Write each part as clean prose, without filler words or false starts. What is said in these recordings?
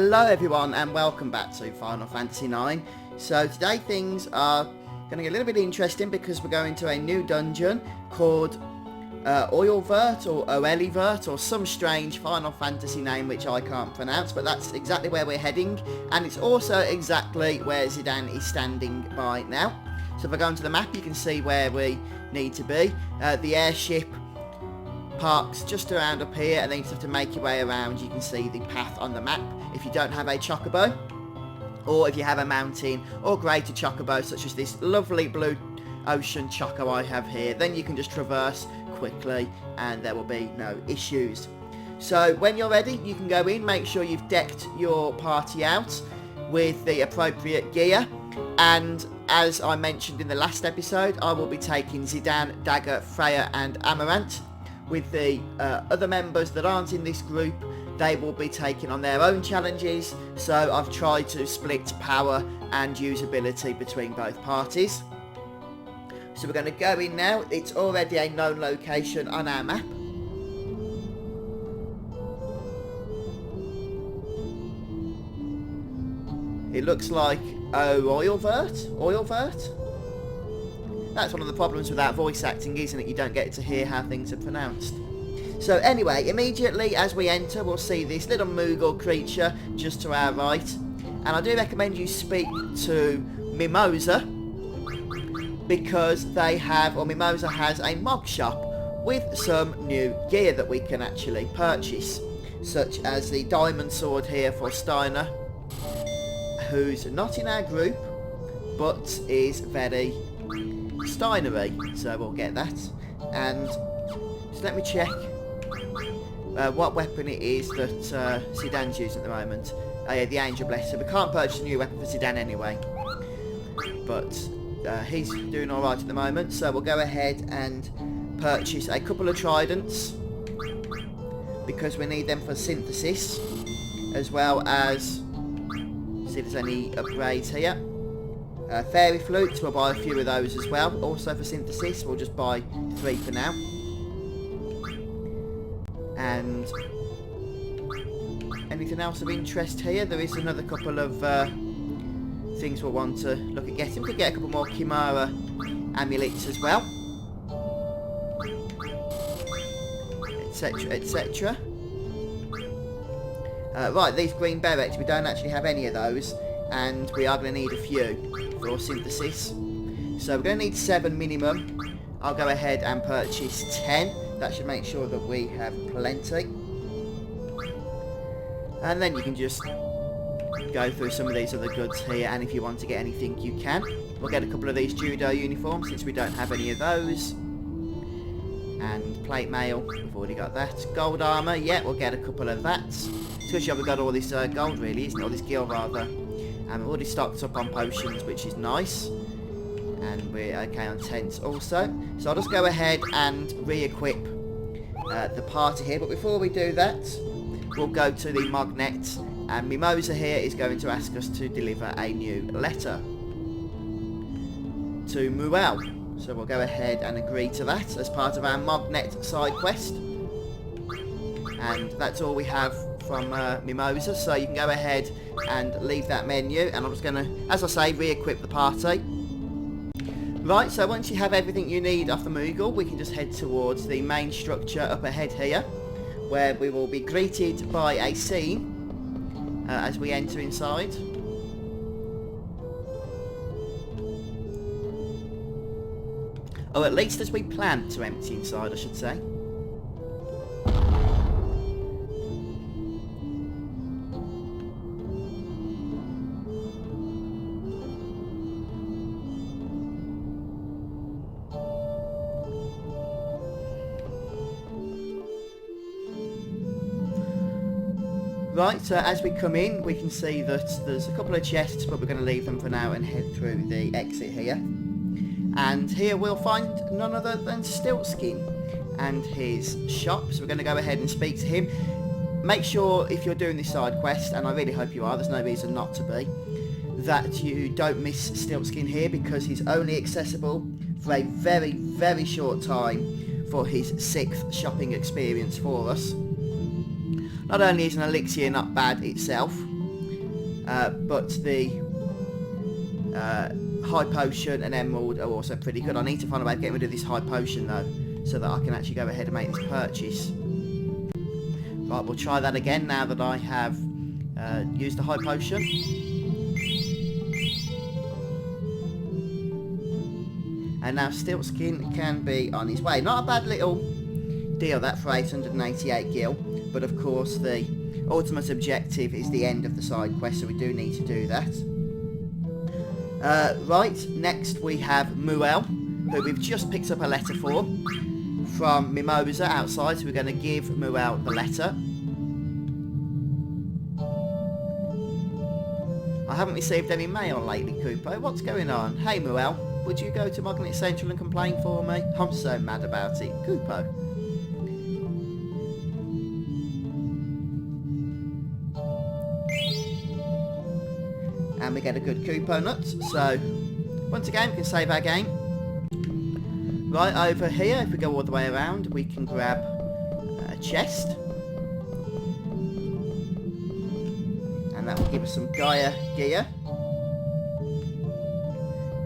Hello everyone and welcome back to Final Fantasy IX. So today things are going to get a little bit interesting because we're going to a new dungeon called Oeilvert or Oeilvert or some strange Final Fantasy name which I can't pronounce, but that's exactly where we're heading, and it's also exactly where Zidane is standing by now. So if I go onto the map you can see where we need to be. The airship parks just around up here, and then you just have to make your way around. You can see the path on the map if you don't have a chocobo, or if you have a mountain or greater chocobo such as this lovely blue ocean choco I have here, then you can just traverse quickly and there will be no issues. So when you're ready you can go in, make sure you've decked your party out with the appropriate gear, and as I mentioned in the last episode, I will be taking Zidane, Dagger, Freya and Amaranth. With the other members that aren't in this group, they will be taking on their own challenges, so I've tried to split power and usability between both parties. So we're going to go in now. It's already a known location on our map. It looks like Oeilvert? That's one of the problems with that voice acting, isn't it? You don't get to hear how things are pronounced. So anyway, immediately as we enter, we'll see this little Moogle creature just to our right. And I do recommend you speak to Mimosa, because they have, or Mimosa has, a mod shop with some new gear that we can actually purchase, such as the diamond sword here for Steiner, who's not in our group, but is very Steinery, so we'll get that. And just let me check what weapon it is that Zidane's using at the moment. Oh yeah, the Angel Blesser. We can't purchase a new weapon for Zidane anyway, but he's doing alright at the moment, so we'll go ahead and purchase a couple of tridents because we need them for synthesis, as well as see if there's any upgrades here. Fairy flutes, we'll buy a few of those as well, also for synthesis. We'll just buy 3 for now. And anything else of interest here? There is another couple of things we'll want to look at getting. We could get a couple more Chimera amulets as well, etc, etc. Right, these green berets, we don't actually have any of those, and we are going to need a few for synthesis. So we're going to need 7 minimum. I'll go ahead and purchase 10. That should make sure that we have plenty. And then you can just go through some of these other goods here, and if you want to get anything you can. We'll get a couple of these judo uniforms since we don't have any of those. And plate mail, we've already got that. Gold armour, yeah, we'll get a couple of that. Especially we've got all this gold really, isn't it? All this gil rather. And we've already stocked up on potions, which is nice. And we're okay on tents also. So I'll just go ahead and re-equip the party here. But before we do that, we'll go to the Mognet. And Mimosa here is going to ask us to deliver a new letter to Muel. So we'll go ahead and agree to that as part of our Mognet side quest. And that's all we have from Mimosa, so you can go ahead and leave that menu, and I'm just going to, as I say, re-equip the party. Right, so once you have everything you need off the Moogle, we can just head towards the main structure up ahead here, where we will be greeted by a scene as we enter inside. Or at least as we plan to empty inside, I should say. Right, so as we come in, we can see that there's a couple of chests, but we're going to leave them for now and head through the exit here. And here we'll find none other than Stiltskin and his shop, so we're going to go ahead and speak to him. Make sure if you're doing this side quest, and I really hope you are, there's no reason not to be, that you don't miss Stiltskin here, because he's only accessible for a very, very short time for his 6th shopping experience for us. Not only is an elixir not bad itself, but the high potion and emerald are also pretty good. I need to find a way of getting rid of this high potion though, so that I can actually go ahead and make this purchase. Right, we'll try that again now that I have used the high potion. And now Stiltskin can be on his way. Not a bad little deal that for 888 gil, but of course the ultimate objective is the end of the side quest, so we do need to do that. Right, next we have Muel, who we've just picked up a letter for from Mimosa outside, so we're going to give Muel the letter. I haven't received any mail lately, Kupo. What's going on? Hey Muel, would you go to Magnet Central and complain for me? I'm so mad about it. Kupo. And we get a good Kupo nut, so once again we can save our game. Right, over here, if we go all the way around, we can grab a chest. And that will give us some Gaia gear.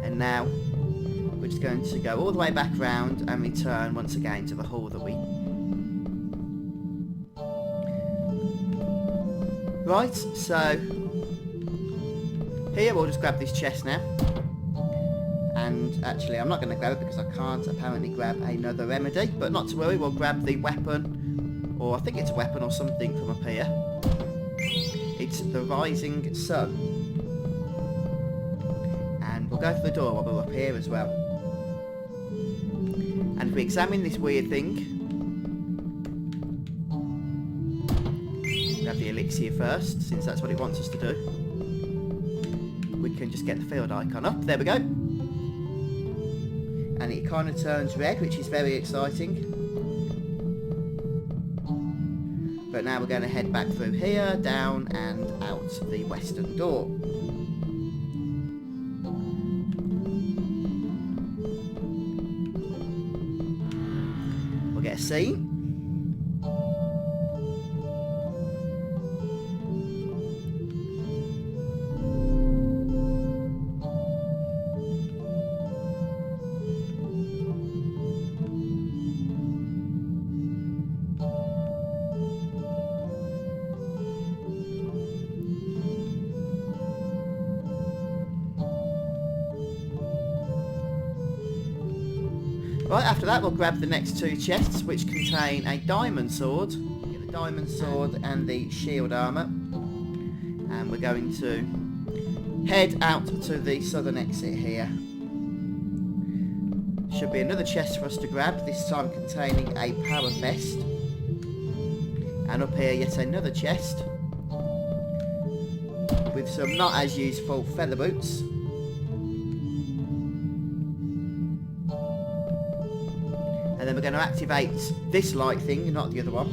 And now we're just going to go all the way back round and return once again to the hall that we... Right, so here we'll just grab this chest now. And actually I'm not going to grab it because I can't apparently grab another remedy, but not to worry, we'll grab the weapon, or I think it's a weapon or something from up here. It's the Rising Sun. And we'll go through the door while we're up here as well. And if we examine this weird thing, grab the elixir first, since that's what it wants us to do. We can just get the field icon up. There we go. And it kind of turns red, which is very exciting. But now we're going to head back through here, down and out the western door. We'll get a scene. Right, after that we'll grab the next two chests, which contain a diamond sword. Get the diamond sword and the shield armour. And we're going to head out to the southern exit here. Should be another chest for us to grab, this time containing a power vest. And up here yet another chest with some not as useful feather boots. And then we're going to activate this light thing, not the other one.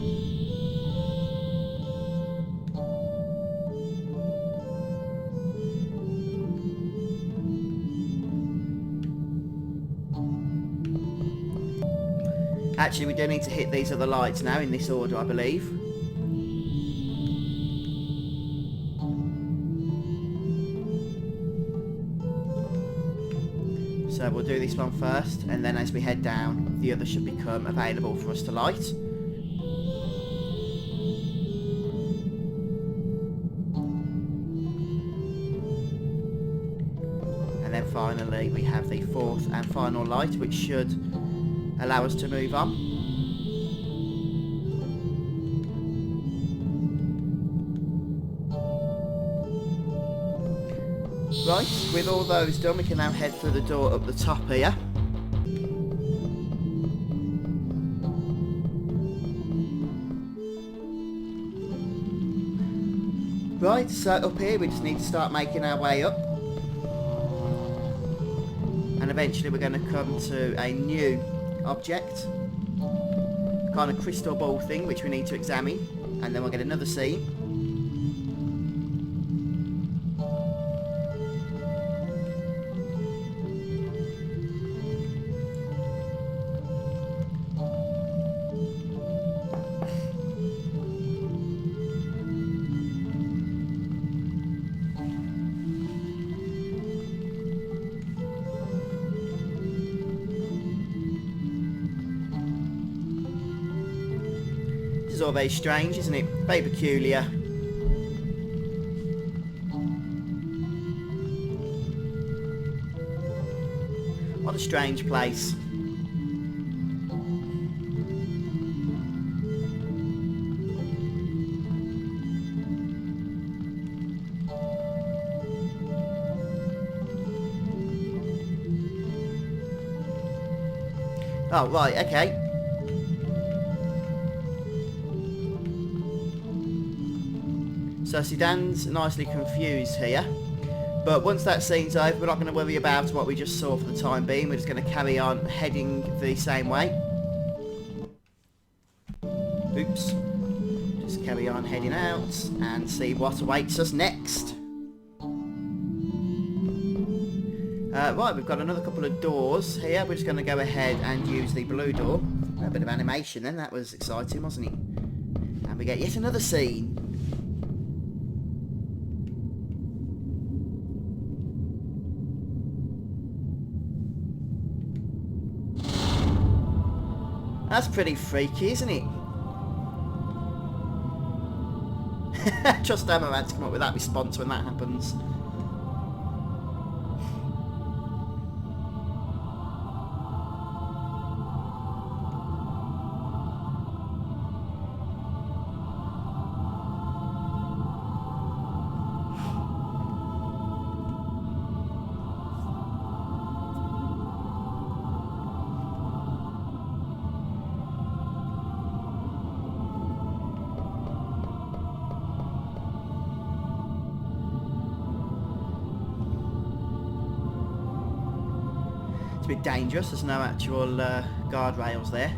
Actually, we do need to hit these other lights now in this order, I believe. So we'll do this one first, and then as we head down, the other should become available for us to light. And then finally we have the fourth and final light, which should allow us to move on. Right, with all those done, we can now head through the door up the top here. Right, so up here we just need to start making our way up. And eventually we're going to come to a new object. A kind of crystal ball thing which we need to examine. And then we'll get another scene. is all very strange, isn't it? Very peculiar. What a strange place. Oh, right, okay. So Sedan's nicely confused here. But once that scene's over, we're not going to worry about what we just saw for the time being. We're just going to carry on heading the same way. Oops. Just carry on heading out and see what awaits us next. Right, we've got another couple of doors here. We're just going to go ahead and use the blue door. A bit of animation then, that was exciting, wasn't it? And we get yet another scene. That's pretty freaky, isn't it? Trust Amaranth to come up with that response when that happens. It's a bit dangerous, there's no actual guardrails there.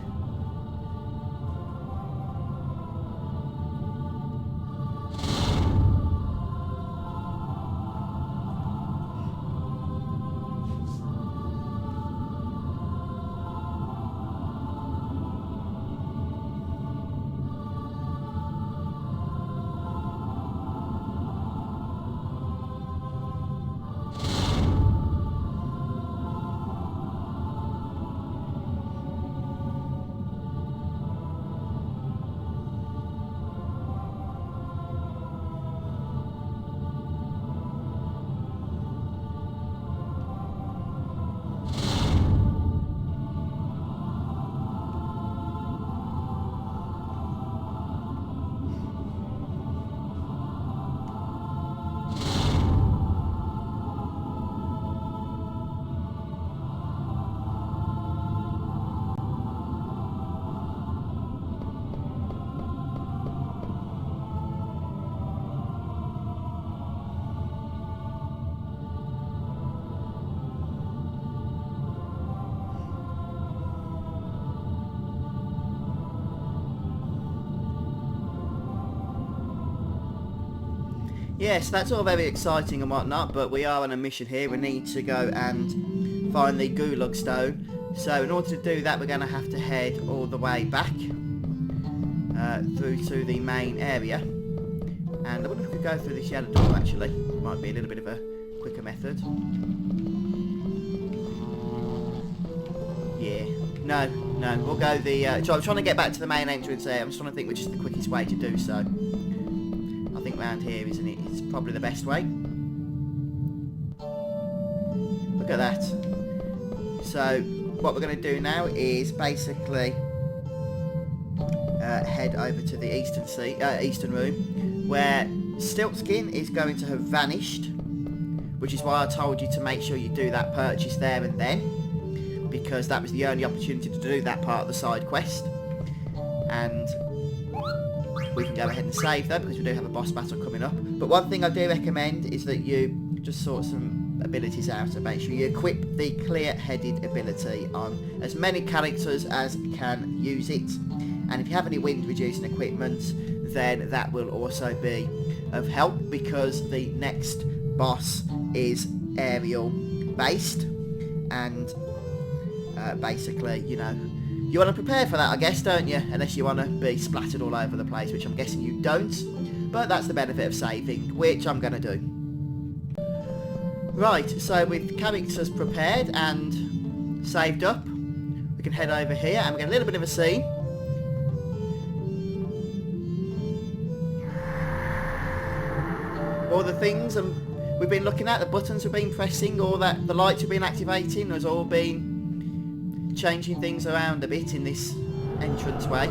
Yes, that's all very exciting and whatnot, but we are on a mission here. We need to go and find the Gulag Stone. So in order to do that, we're going to have to head all the way back through to the main area. And I wonder if we could go through this yellow door, actually. Might be a little bit of a quicker method. Yeah. No, we'll go the... so I'm trying to get back to the main entrance there. I'm just trying to think which is the quickest way to do so. I think round here, isn't it? It's probably the best way. Look at that. So, what we're going to do now is basically head over to the eastern room, where Stiltskin is going to have vanished, which is why I told you to make sure you do that purchase there and then, because that was the only opportunity to do that part of the side quest. And we can go ahead and save them because we do have a boss battle coming up. But one thing I do recommend is that you just sort some abilities out and make sure you equip the clear-headed ability on as many characters as can use it. And if you have any wind reducing equipment, then that will also be of help, because the next boss is aerial based, and basically, you know, you want to prepare for that, I guess, don't you? Unless you want to be splattered all over the place, which I'm guessing you don't. But that's the benefit of saving, which I'm going to do. Right, so with characters prepared and saved up, we can head over here and we get a little bit of a scene. all the things we've been looking at, the buttons we've been pressing, all that, the lights we've been activating, has all been changing things around a bit in this entranceway.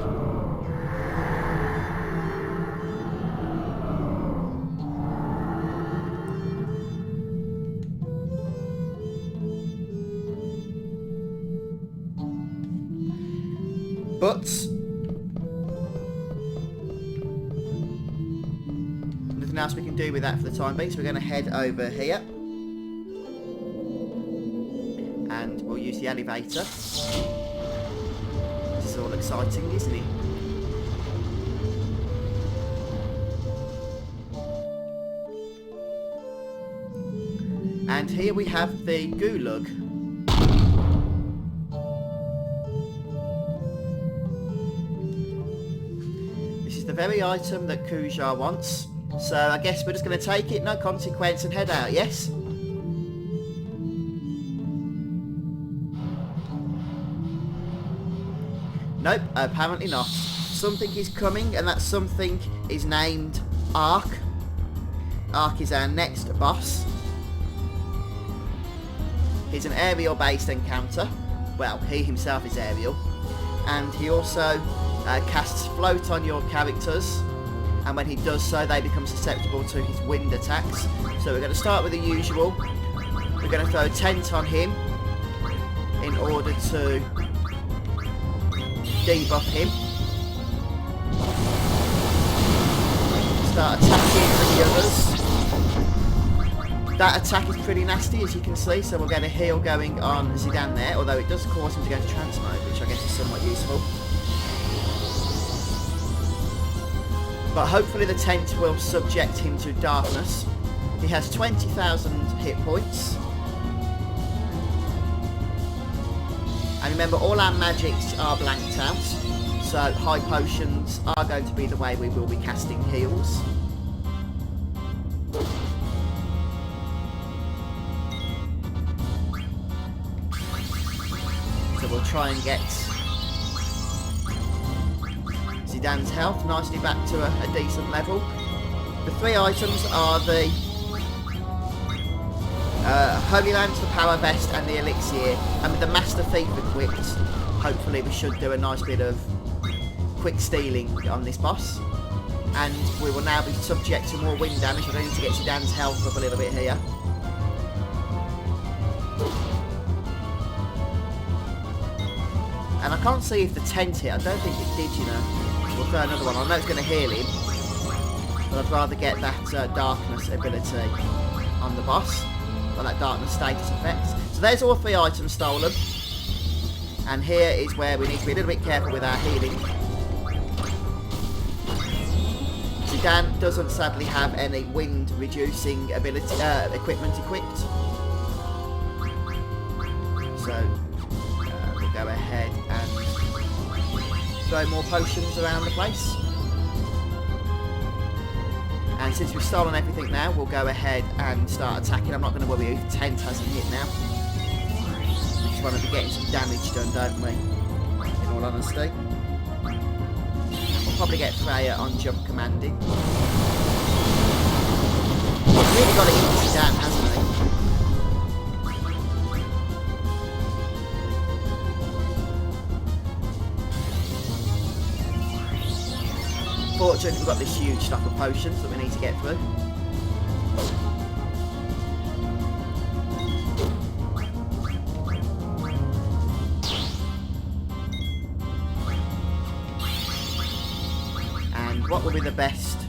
But nothing else we can do with that for the time being, so we're going to head over here and we'll use the elevator. This is all exciting, isn't it? And here we have the gulag. The very item that Kujar wants, so I guess we're just going to take it, no consequence, and head out, yes? Nope, apparently not. Something is coming, and that something is named Ark. Ark is our next boss. He's an aerial based encounter. Well, he himself is aerial, and he also casts float on your characters, and when he does so they become susceptible to his wind attacks. So we're going to start with the usual. We're going to throw a tent on him in order to debuff him. Start attacking the others. That attack is pretty nasty, as you can see, so we'll get a heal going on Zidane there, although it does cause him to go into trance mode, which I guess is somewhat useful. But hopefully the tent will subject him to darkness. He has 20,000 hit points. And remember, all our magics are blanked out, so high potions are going to be the way we will be casting heals. So we'll try and get Zidane's health nicely back to a decent level. The three items are the Holy Lance, the Power Vest and the Elixir, and with the Master Thief equipped, hopefully we should do a nice bit of quick stealing on this boss. And we will now be subject to more wind damage. We're going to get Zidane's health up a little bit here. And I can't see if the tent hit. I don't think it did, you know. We'll throw another one. I know it's going to heal him, but I'd rather get that darkness ability on the boss, or that darkness status effect. So there's all three items stolen. And here is where we need to be a little bit careful with our healing. Zidane doesn't sadly have any wind reducing ability equipment equipped. So we'll go ahead and throw more potions around the place. And since we've stolen everything now, we'll go ahead and start attacking. I'm not going to worry if the tent hasn't hit now. We just want to be getting some damage done, don't we? In all honesty. We'll probably get Freya on jump commanding. He's really got it into Zidane, hasn't he? Fortunately, we've got this huge stock of potions that we need to get through. And what will be the best?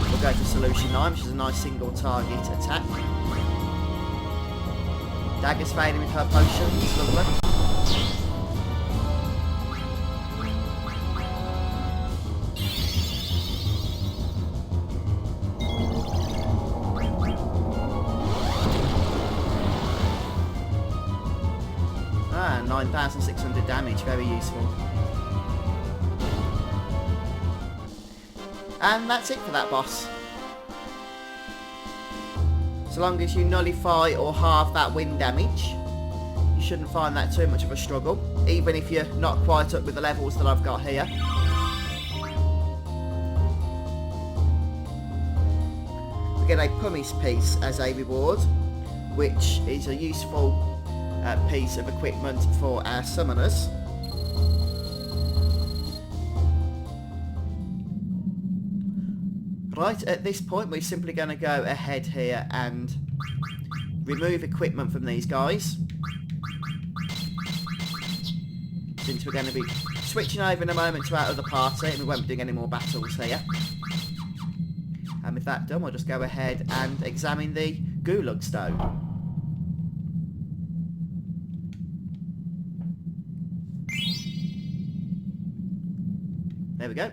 We'll go for Solution 9, which is a nice single target attack. Dagger's failing with her potions, lovely. Ah, 9,600 damage, very useful. And that's it for that boss. So long as you nullify or halve that wind damage, you shouldn't find that too much of a struggle, even if you're not quite up with the levels that I've got here. get a pumice piece as a reward, which is a useful piece of equipment for our summoners. Right, at this point we're simply going to go ahead here and remove equipment from these guys, since we're going to be switching over in a moment to our other party and we won't be doing any more battles here. And with that done, we'll just go ahead and examine the Gulag stone. There we go.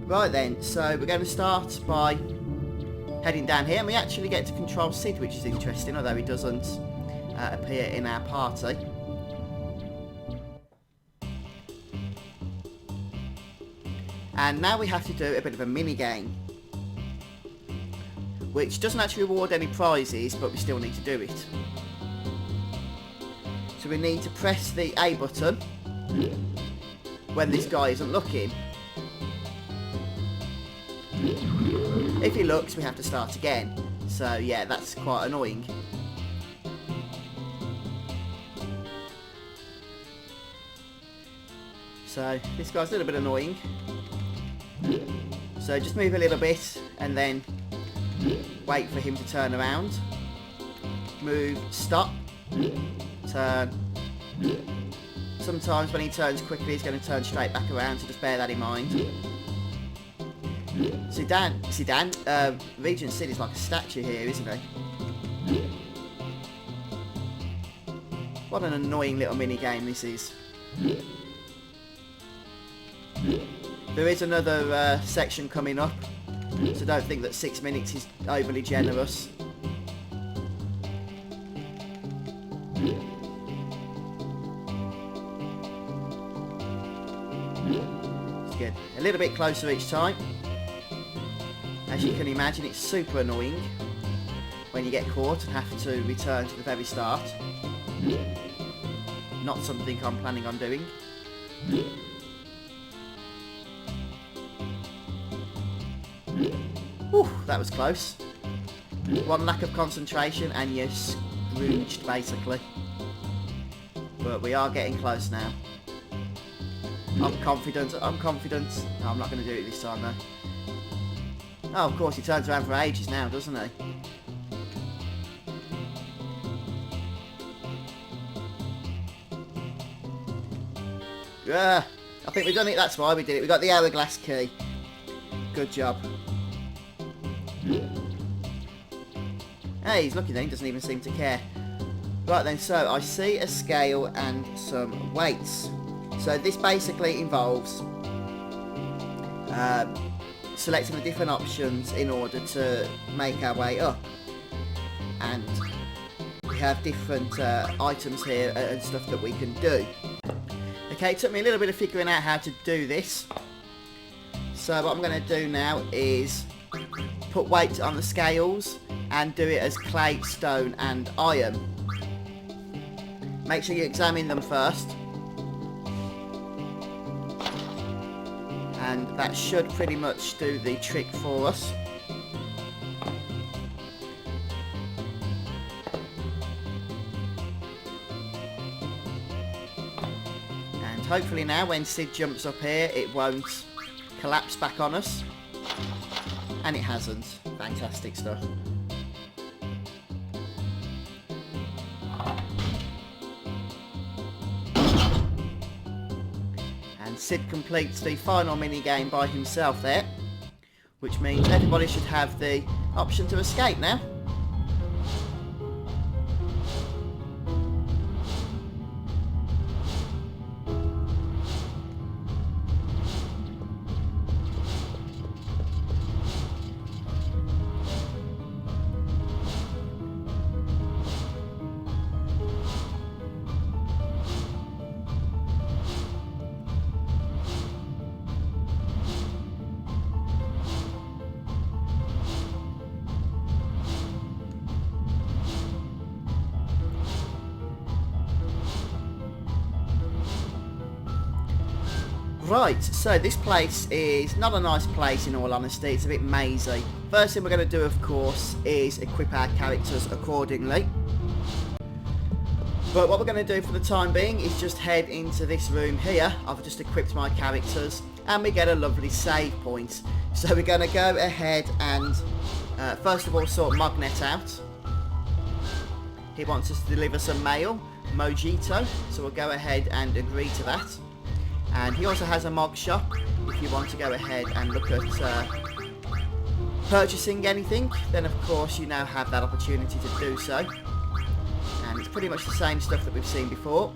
Right then, so we're going to start by heading down here, and we actually get to control Sid, which is interesting, although he doesn't appear in our party. And now we have to do a bit of a mini game, which doesn't actually reward any prizes, but we still need to do it. So we need to press the A button when this guy isn't looking. If he looks, we have to start again. So yeah, that's quite annoying. So this guy's a little bit annoying. So just move a little bit and then wait for him to turn around. Move, stop, turn. Sometimes when he turns quickly, he's going to turn straight back around, so just bear that in mind. Regent Sid is like a statue here, isn't he? What an annoying little mini game this is. There is another section coming up, so don't think that 6 minutes is overly generous. Let's get a little bit closer each time. As you can imagine, it's super annoying when you get caught and have to return to the very start. Not something I'm planning on doing. Whew, that was close. One lack of concentration and you're scrooged, basically. But we are getting close now. I'm confident. No, I'm not going to do it this time though. Oh, of course, he turns around for ages now, doesn't he? Yeah, I think we've done it. That's why we did it. We got the hourglass key. Good job. Hey, he's looking then. He doesn't even seem to care. Right then, so I see a scale and some weights. So this basically involves selecting the different options in order to make our way up. And we have different items here and stuff that we can do. Okay, it took me a little bit of figuring out how to do this. So what I'm going to do now is put weight on the scales and do it as clay, stone and iron. Make sure you examine them first. And that should pretty much do the trick for us. And hopefully now when Sid jumps up here it won't collapse back on us. And it hasn't. Fantastic stuff. And Sid completes the final mini-game by himself there, which means everybody should have the option to escape now. Right, so this place is not a nice place in all honesty, it's a bit mazy. First thing we're going to do of course is equip our characters accordingly. But what we're going to do for the time being is just head into this room here. I've just equipped my characters and we get a lovely save point. So we're going to go ahead and first of all sort Magnet out. He wants us to deliver some mail, Mojito, so we'll go ahead and agree to that. And he also has a mog shop if you want to go ahead and look at purchasing anything, then of course you now have that opportunity to do so. And it's pretty much the same stuff that we've seen before.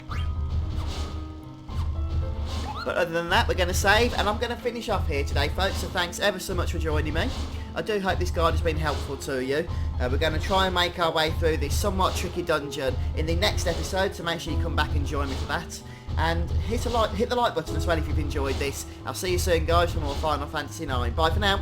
But other than that, we're going to save and I'm going to finish off here today, folks, so thanks ever so much for joining me. I do hope this guide has been helpful to you. We're going to try and make our way through this somewhat tricky dungeon in the next episode, so make sure you come back and join me for that. And hit the like button as well if you've enjoyed this. I'll see you soon guys for more Final Fantasy IX. Bye for now.